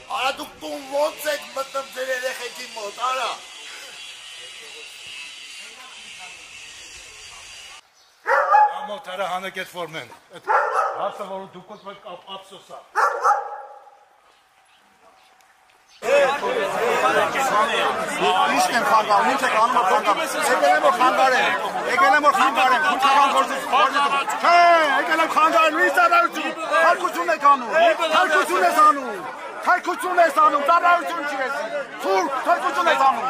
Արա դուք տուն ոնց եք մտնում ձեր երեխեքի մոտ, արա։ Մոտ արա հանեք էտ որմեն, էտ հասը որու դուքոտ մեկ ապսոսա։ Իշտ եմ խանգարում, ինչ եք անում խանգարում, եկել եմ որ խանգարեմ, խունչական գործից, չէ, եկել եմ խանգարեմ, ինչ ծառայություն, թարգություն եք անում, թարգություն ես անում, ծառայություն չի ես, թուրք, թարգություն ես անում։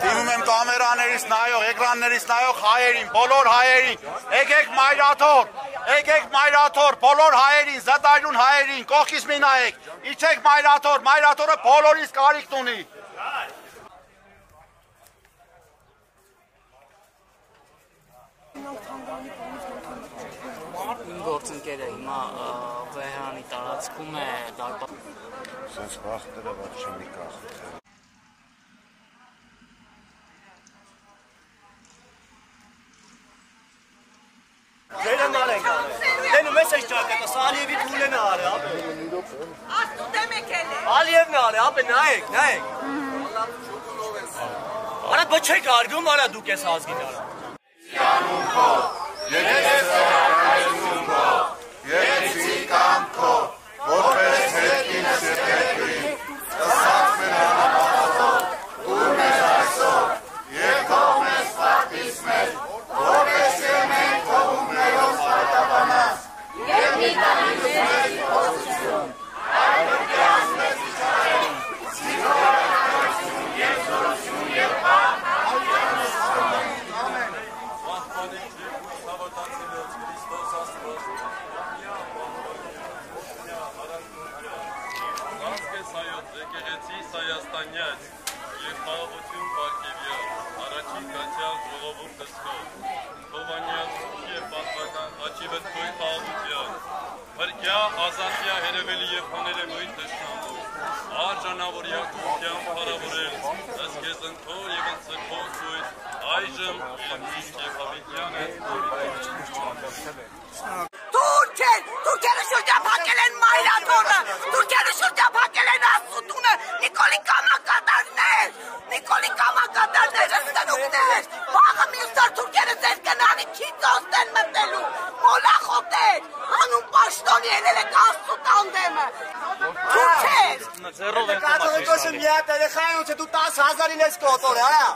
Դիմում եմ կամերաներից նայող, էկրաններից նայող հայերին, բոլոր հայերին, եկեք մայրաթոր, բոլոր հայերին, զտայրուն հայերին, կողքից մի նայեք, իջեք մայրաթորը բոլորից կարիքն ունի։ Իմ գործընկերը հիմա Վեհանի տարածքում է դարպա։ Սենց վախտերը ված չմի կախ։ Վերանալ ենք արել։ Դենու մեզ ես ճակետը, Ալիևի թուլեն է արել, ապե։ Աստու դեմ եկել է։ Ալիևն է արել, ապե, նայեք։ Արա բա չեք արգում, արա դուք ես ազգին արա։ Երեցի կամքո, որպես հետքին շետեքրին, կսած մեր հանապատով, ուր մեր այսօր, երկով մեզ պարտիս մեր, որպես եմենք հողումներով պարտաբանած, և մի տանից մեր խոսություն, այդպրկյաս մեզ իչարեն, սիգորակություն և զորություն և պահ, Հայաստանյաց և խաղաղություն պարգևյալ, առաջին կացյալ ժողովուրդ կսկով, Հովանյաց և պատվական աչիվըտքոյ խաղաղության, հրկյա ազատյա հերևելի և հաները նույն թշնամով, արժանավորյա կուրքյան պարավորել, ըսկեզ ընթոր և ընցրքով սույտ, այժմ և միշտ և հավիտյան են Թուրքերը շրջապակել են մայրաթորը, թուրքերը շրջապակել են աստուտունը, Նիկոլի կամակատարներ, ստնուկներ, վաղը մյուսար թուրքերը ձեր կնանի քիծոստ են մտնելու, մոլախոտեր, հանուն պաշտոնի ելել եք աստու տանդեմը, թուրքեր։ Կաթողիկոսը մի հատ երեխային ու դու 10,000-ին ես կոտոր, արա։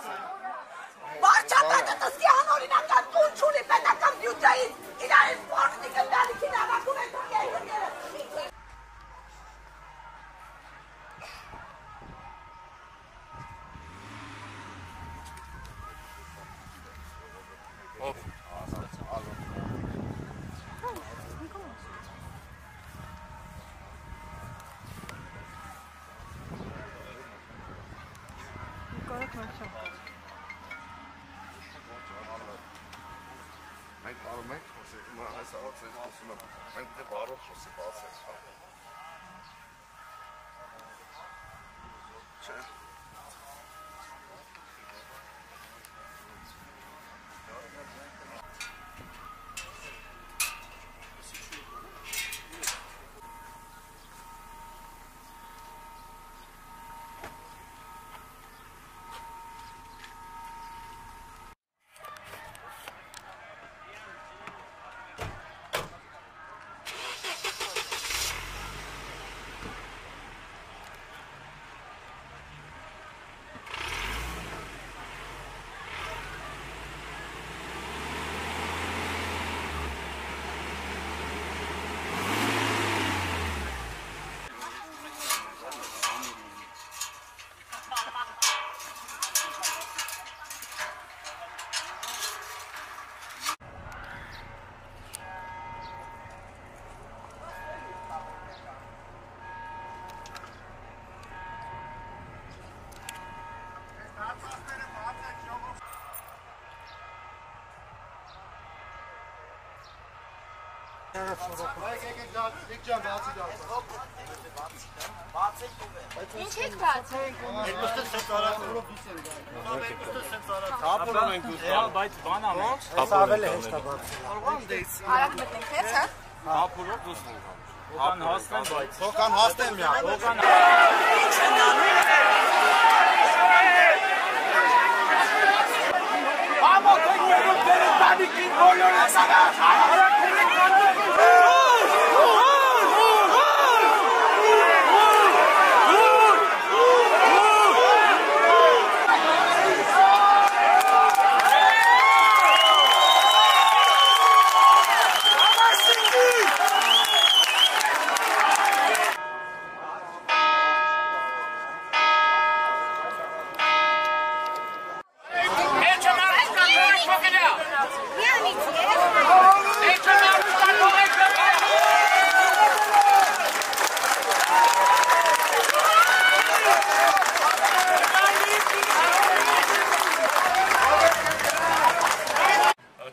Վարչապետը տստի անօրինական տուն չունի պետական բյուջեից, իրար են պորտնի գնդալիքին աղակում են թուրքերը։ Մենք բարում ենք, այս առած ես խոսում եմ, մենք դե բարով խոսի բացենք, չէ։ Ինչ եք բացել։ Բայց բանա ոնց։ Ավելի հեշտ է բաց։ Արագ մտնենք քեզ, հա։ Հապուրով դուս Օգան հասնեմ բայց։ Օգան հասնեմ միա։ Օգան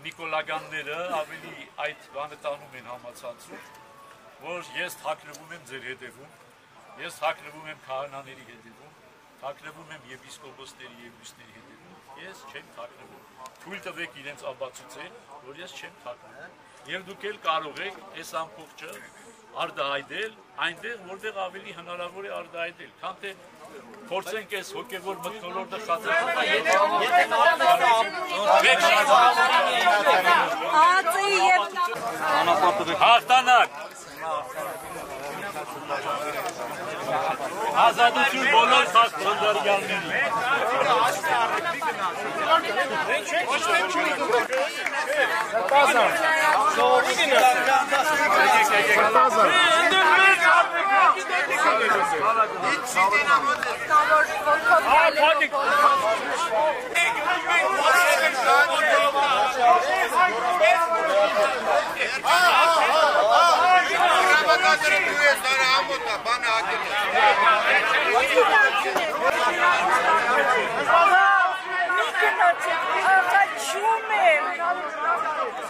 Նիկոլագանները ավելի այդ բանը տանում են համացանցում, որ ես թաքնվում եմ ձեր հետևում, ես թաքնվում եմ քահանաների հետևում, թաքնվում եմ եպիսկոպոսների եւ մյուսների հետևում, ես չեմ թաքնվում։ Թույլ տվեք իրենց ապացուցել, որ ես չեմ թաքնվում։ Եվ դուք էլ կարող եք այս ամբողջը արդահայտել այնտեղ, որտեղ ավելի հնարավոր է արդահայտել, քան թե փորձենք այս հոգևոր մթնոլորտը խաթարել։ Հաղթանակ։ Ազատություն բոլոր խաչքանդարյաններին։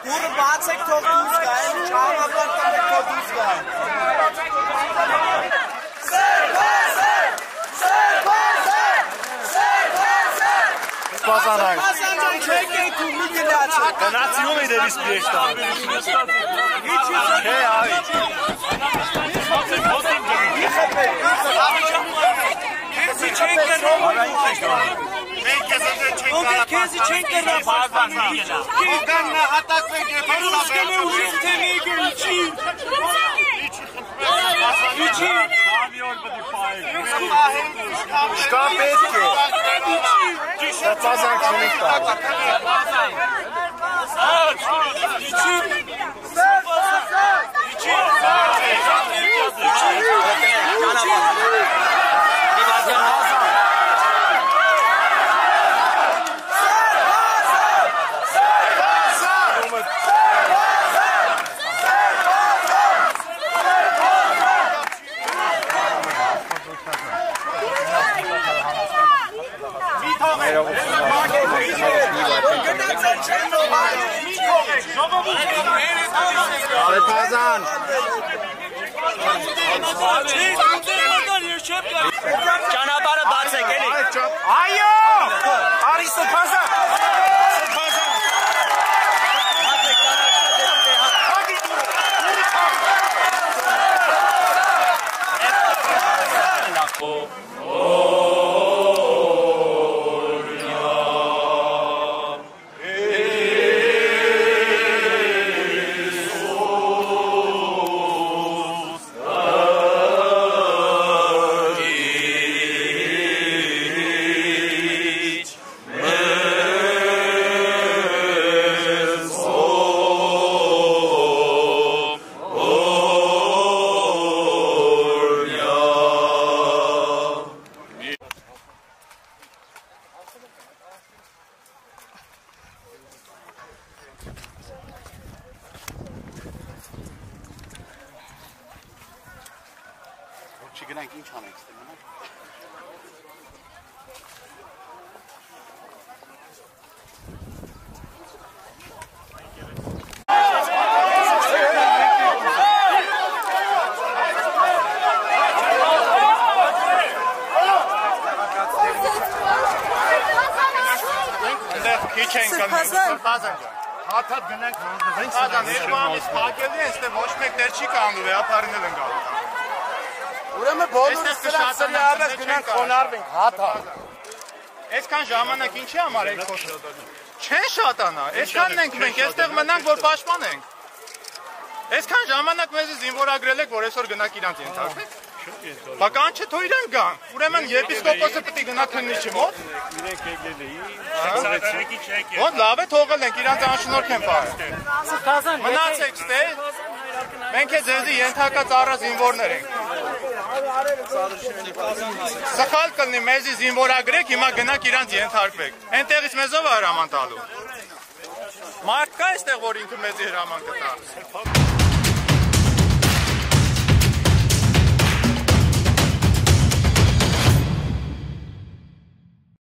Դուրը բացեք թող դուրս գայ, չավաբար տանեք թող դուրս գայ։ Սպասանանք։ Սպասանանք չեք եք ու մի գնացեք։ Գնացիում է դեպիս պրեշտան։ Չէ, այ։ Քեզի չենք կրնում։ Մենք քեզ չենք Ոնք քեզի չենք կրնում։ Կան նահատակվեք եւ Ռուսկեն է ուժեղ թե մեգը իչի։ Իչի։ Շկա պետք է։ Սպասանք չունենք տա։ Արեթազան Ճանապարհը բացեք էլի։ Այո! Արի Սփազան։ Չգնանք ինչ անենք ստեմանա։ Ղազան ջան։ Հաթաթ գնանք հանձնենք Ադան, երկու ամիս փակելի է, այստեղ ոչ մեկ դեր չի կանգնում, վեհապարինել են գալու։ Ուրեմն բոլորը սրանք սրի առած գնանք խոնարհվենք, հաթաթ։ Այսքան ժամանակ ինչի համար եք խոսում։ Չեն շատանա, այսքանն ենք մենք, այստեղ մնանք, որ պաշտպանենք։ Այսքան ժամանակ մեզ զինվորագրել եք, որ այսօր գնաք իրանց ենթարկվեք։ Բական չէ, թող իրենք գան։ Ուրեմն եպիսկոպոսը պետք է գնա քննիչի մոտ։ Ոնց լավ է թողել ենք, իրանց անշնորհք են պահել։ Մնացեք ստեղ։ Մենք է ձեզի ենթարկած առա զինվորներ ենք։ Սխալ կլինի մեզի զինվորագրեք, հիմա գնաք իրանց ենթարկվեք։ Այնտեղից մեզով է հրաման տալու։ Մարդ կա այստեղ, որ ինքը մեզի հրաման կտա։